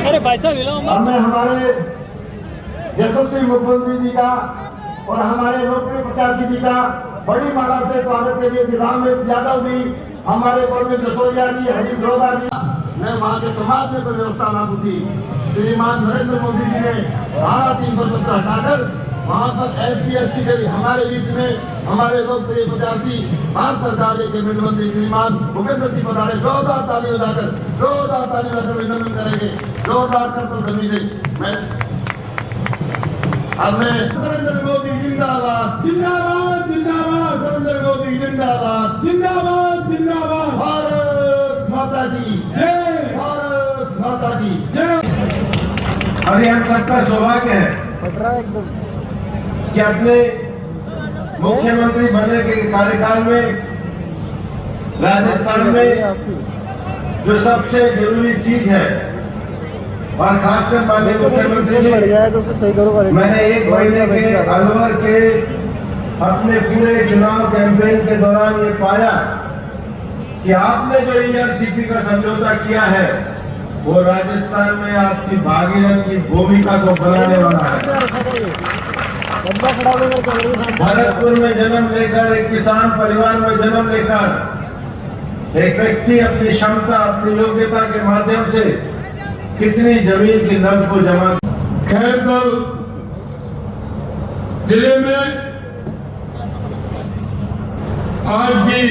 अरे भाई साहब हमने हमारे यशस्वी मुख्यमंत्री जी का और हमारे लोकप्रिय प्रत्याशी जी का बड़ी मात्रा से स्वागत के लिए श्री रामविलास यादव जी, हमारे प्रवीण जसोरिया जी, हरीश रोगा जी, मैं वहाँ के समाज में कोई व्यवस्था लागू की। श्रीमान नरेंद्र मोदी जी ने धारा 370 हटाकर वहाँ पर SC/ST करी। हमारे बीच में हमारे लोकप्रिय प्रत्याशी भारत सरकार के कैबिनेट मंत्री श्रीमान भूपेंद्र जी पधारे। जोरदार ताली बजाकर अभिनंदन करेंगे, जोरदार करतब करेंगे। नरेंद्र मोदी जिंदाबाद, जिंदाबाद, जिंदाबाद, नरेंद्र मोदी जिंदाबाद, जिंदाबाद, जिंदाबाद, भारत माता की जय, भारत माता की जय। और हम सबका सौभाग्य है कि अपने मुख्यमंत्री बनने के कार्यकाल में राजस्थान में जो सबसे जरूरी चीज है, और खासकर माननीय मुख्यमंत्री जी, मैंने 1 महीने के अलवर के अपने पूरे चुनाव कैंपेन के दौरान ये पाया कि आपने जो ERCP का समझौता किया है वो राजस्थान में आपकी भागीरथ की भूमिका को बनाने वाला है। भरतपुर में जन्म लेकर, एक किसान परिवार में जन्म लेकर एक व्यक्ति अपनी क्षमता, अपनी योग्यता के माध्यम से कितनी जमीन की नब्ज को जमा। खैरतल जिले में आज भी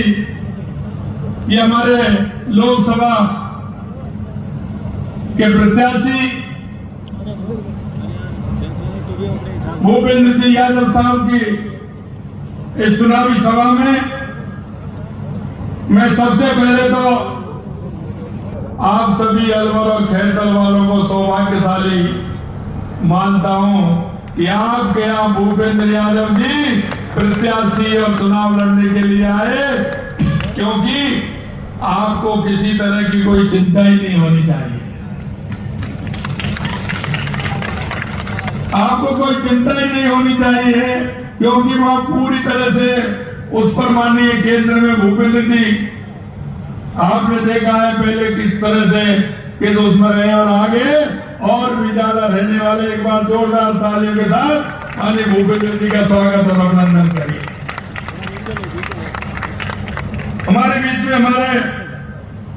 ये हमारे लोकसभा के प्रत्याशी भूपेंद्र जी यादव साहब की इस चुनावी सभा में मैं सबसे पहले तो आप सभी अलवर और खैरतल वालों को सौभाग्यशाली मानता हूं कि आपके यहाँ भूपेंद्र यादव जी प्रत्याशी और चुनाव लड़ने के लिए आए, क्योंकि आपको किसी तरह की कोई चिंता ही नहीं होनी चाहिए। आपको कोई चिंता ही नहीं होनी चाहिए, क्योंकि वह पूरी तरह से उस पर माननीय केंद्र में भूपेंद्र जी, आपने देखा है पहले किस तरह से किस उसमें रहे और आगे और भी ज्यादा रहने वाले। एक बार जोरदार तालियों के साथ माननीय भूपेंद्र जी का स्वागत और अभिनंदन करिए। हमारे बीच में हमारे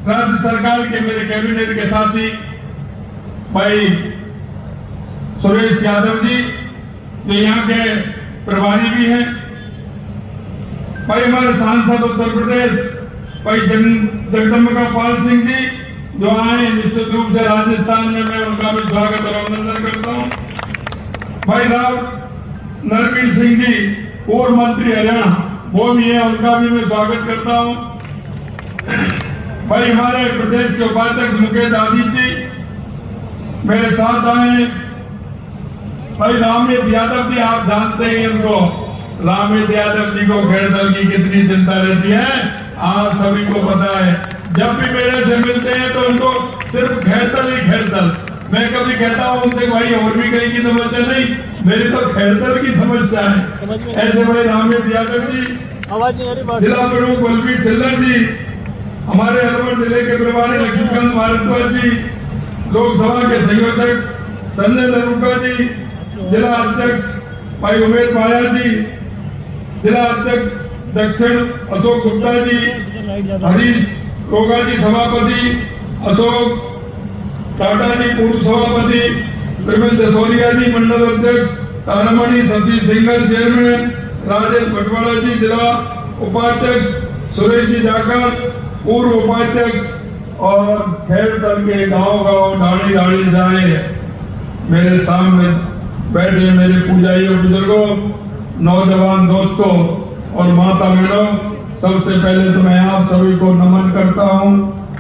राज्य सरकार के मेरे कैबिनेट के साथी भाई सुरेश यादव जी, जो यहाँ के प्रभारी भी हैं, भाई हमारे सांसद उत्तर प्रदेश भाई जगदम्बिका पाल सिंह जी जो आए निश्चित रूप से राजस्थान में, मैं उनका भी स्वागत और अभिनंदन करता हूँ। भाई राव नरवीर सिंह जी पूर्व मंत्री हरियाणा, वो भी है, उनका भी मैं स्वागत करता हूँ। भाई हमारे प्रदेश के उपाध्यक्ष मुकेश आदित्य जी मेरे साथ आए। भाई रामविलास यादव जी, आप जानते हैं उनको, रामविलास यादव जी को खैरतल की कितनी चिंता रहती है, आप सभी को पता है। जब भी मेरे से मिलते हैं तो उनको सिर्फ खैरतल ही खैरतल। मैं कभी कहता हूँ उनसे भाई और भी कहीं की समस्या नहीं, मेरी तो खैरतल की समस्या है। ऐसे भाई रामविलास यादव जी, जिला प्रमुख बलबीर चिल्लर जी, हमारे अलवर जिले के प्रभारी लक्ष्मीकांत भारद्वाज जी, लोकसभा के संयोजक संजय लरुका जी, जिला अध्यक्ष भाई उमेश माया जी, जिला अध्यक्ष दक्षिण अशोक गुप्ता जी, हरीश रोगा जी सभापति, अशोक टाटा जी पूर्व सभापति, प्रवीण जसोरिया जी मंडल अध्यक्ष, तारामणि सतीश सिंगर चेयरमैन, राजेश भटवाड़ा जी जिला उपाध्यक्ष, सुरेश जी जाकर पूर्व उपाध्यक्ष, और खैरतल के गांव ढाणी ढाणी से आए मेरे सामने बैठे मेरे पूजाई और बुजुर्गों, नौजवान दोस्तों और माता बहनों, सबसे पहले तो मैं आप सभी को नमन करता हूं,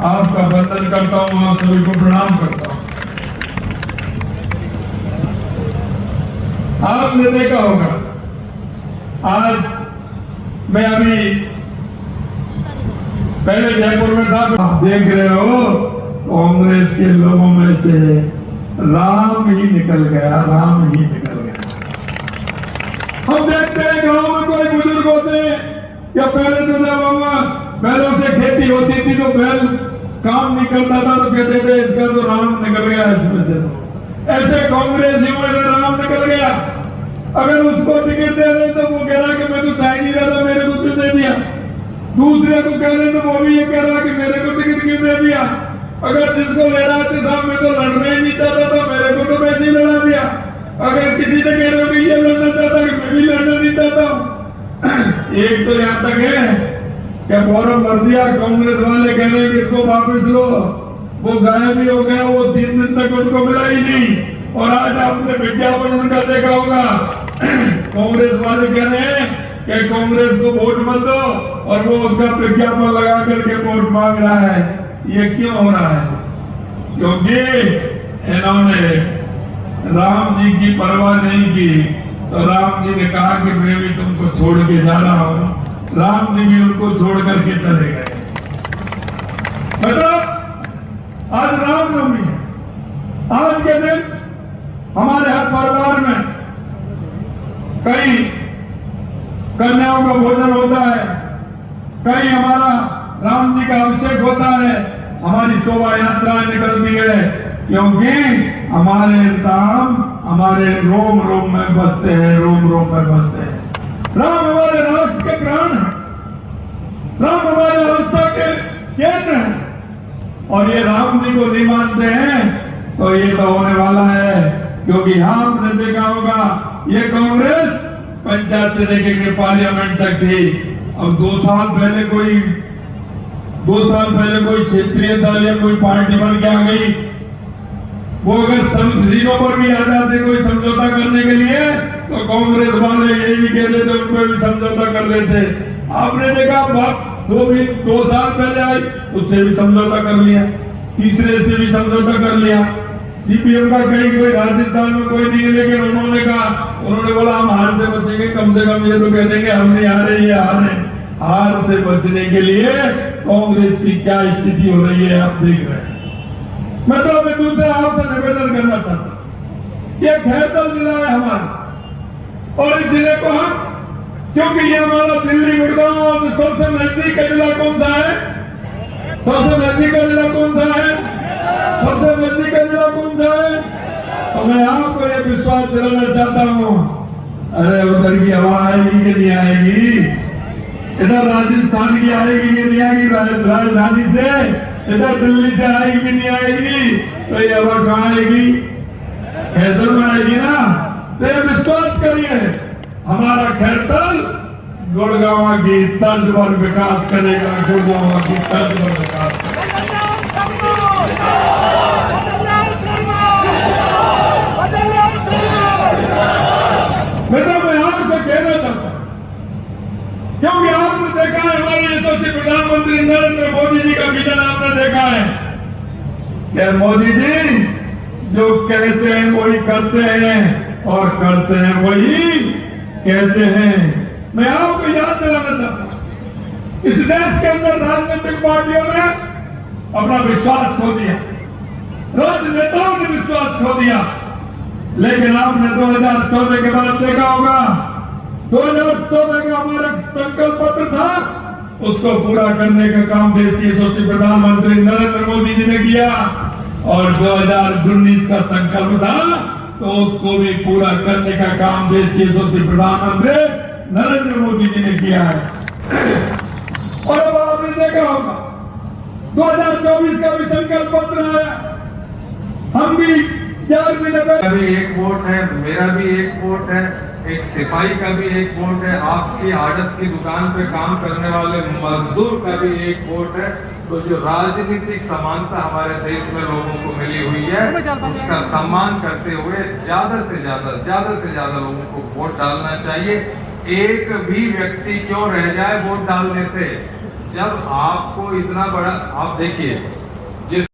आपका वंदन करता हूं, आप सभी को प्रणाम करता हूं। आपने देखा होगा आज मैं अभी पहले जयपुर में था, आप देख रहे हो कांग्रेस के लोगों में से राम ही निकल गया, राम ही निकल गया। हम देखते हैं गांव में कोई बुजुर्ग होते क्या पहले तो जब हम बैलों से खेती होती थी तो बैल काम नहीं करता था तो कहते थे इसका तो राम निकल गया इसमें से। तो ऐसे कांग्रेसियों में से राम निकल गया। अगर उसको टिकट दे रहे तो वो कह रहा कि मैं तो चाह नहीं रहा था, मेरे को क्यों दे दिया। दूसरे को कह रहे तो वो भी ये कह रहा कि मेरे को टिकट क्यों दे दिया। अगर जिसको ले रहा था साहब मैं तो लड़ना ही नहीं चाहता था, मेरे को तो वैसे ही लड़ा दिया। अगर किसी ने कह रहा कि ये लड़ना चाहता कि मैं भी लड़ना नहीं चाहता हूँ। एक तो यहाँ तक है क्या फॉर्म भर दिया, कांग्रेस वाले कह रहे हैं कि इसको वापस लो, वो गायब ही हो गया, वो 3 दिन तक उनको मिला ही नहीं। और आज आपने विज्ञापन उनका देखा होगा, कांग्रेस वाले कह रहे हैं कि कांग्रेस को वोट मत दो और वो उसका विज्ञापन लगा करके वोट मांग रहा है। ये क्यों हो रहा है? क्योंकि इन्होंने राम जी की परवाह नहीं की। तो राम जी ने कहा कि मैं भी तुमको छोड़ के जा रहा हूं। राम जी भी उनको छोड़ करके चले गए। मतलब आज रामनवमी है। आज के दिन हमारे हर परिवार में कई कन्याओं का भोजन होता है, कई हमारा राम जी का अभिषेक होता है, हमारी शोभा यात्राएं निकलती है, क्योंकि हमारे राम हमारे रोम रोम में बसते हैं, रोम रोम में बसते हैं। राम हमारे राष्ट्र के प्राण हैं, राम हमारे आस्था के केंद्र हैं। और ये राम जी को नहीं मानते हैं तो ये तो होने वाला है। क्योंकि आपने देखा होगा ये कांग्रेस पंचायत से लेकर के पार्लियामेंट तक थी। अब 2 साल पहले कोई क्षेत्रीय दल या कोई पार्टी बन के आ गई, वो अगर सीटों पर भी आ जाते कोई समझौता करने के लिए तो कांग्रेस वाले ये भी कह लेते उन पर भी समझौता कर लेते। आपने देखा 2 साल पहले आई, उससे भी समझौता कर लिया, तीसरे से भी समझौता कर लिया। सीपीएम का कहीं कोई राजस्थान में कोई नहीं है, लेकिन उन्होंने बोला हम हार से बचेंगे, कम से कम ये तो कह देंगे हम नहीं हारे, ये हारे। हार से बचने के लिए कांग्रेस की क्या स्थिति हो रही है आप देख रहे हैं। मैं तो मैं दूसरे आपसे निवेदन करना चाहता हूं, ये खैरतल जिला है हमारा और इस जिले को हम, क्योंकि ये हमारा दिल्ली गुड़गांव से सबसे नजदीक का जिला कौन सा है? सबसे नजदीक का जिला कौन सा है? सबसे नजदीक का जिला कौन सा है? तो मैं आपको ये विश्वास दिलाना चाहता हूँ, अरे उधर की हवा आएगी कि नहीं आएगी? इधर राजस्थान की आएगी कि नहीं आएगी? राजधानी से इधर दिल्ली से आएगी कि नहीं आएगी? तो ये हवा कहाँ आएगी? खैरतल में आएगी ना। तो ये विश्वास करिए, हमारा खैरतल गुड़गांव की तर्ज पर विकास करेगा, गुड़गांव की तर्ज पर विकास करेगा। मैं आपसे कहना चाहता हूं, क्योंकि आपने देखा है हमारे यशस्वी प्रधानमंत्री नरेंद्र मोदी जी का विजन आपने देखा है कि मोदी जी जो कहते हैं वही करते हैं और करते हैं वही कहते हैं। मैं आपको याद दिलाना चाहता हूं, इस देश के अंदर राजनीतिक पार्टियों ने अपना विश्वास खो दिया, राजनेताओं ने विश्वास खो दिया। लेकिन आपने 2014 के बाद देखा होगा, 2014 का हमारा संकल्प पत्र था, उसको पूरा करने का काम देश के यशस्वी प्रधानमंत्री नरेंद्र मोदी जी ने किया। और 2019 का संकल्प था तो उसको भी पूरा करने का काम देश के यशस्वी प्रधानमंत्री नरेंद्र मोदी जी ने किया है। और अब आपने देखा होगा 2024 का भी संकल्प पत्र आया, हम भी 4 महीने मेरा भी एक वोट है, मेरा भी एक वोट है, एक सिपाही का भी एक वोट है, आपकी आड़त की दुकान पे काम करने वाले मजदूर का भी एक वोट है। तो जो राजनीतिक समानता हमारे देश में लोगों को मिली हुई है, उसका सम्मान करते हुए ज्यादा से ज्यादा लोगों को वोट डालना चाहिए। एक भी व्यक्ति क्यों रह जाए वोट डालने से। जब आपको इतना बड़ा, आप देखिए